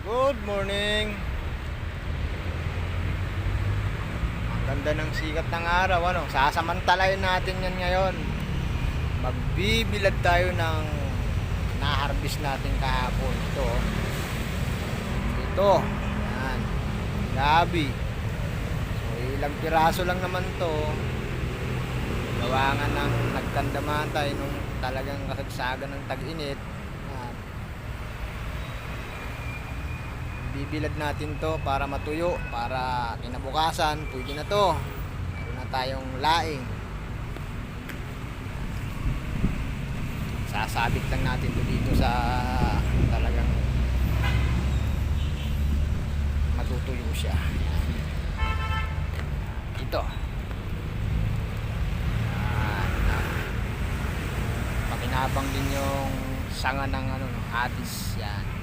Good morning. Ang ganda ng sikat ng araw, ano? Sasamantalayin natin 'yan ngayon. Magbibilad tayo ng na-harvest natin kahapon. Ito. Ito. Yan. Gabi. So, ilang piraso lang naman 'to. Gawa nga ng nagkandaman tayo nung talagang kasagsagan ng tag-init. Bibilad natin to para matuyo, para kinabukasan pwede na to, meron na tayong laing. Sasabit lang natin to dito sa talagang matutuyo siya. Ito pakinabang din yung sanga ng atis yan.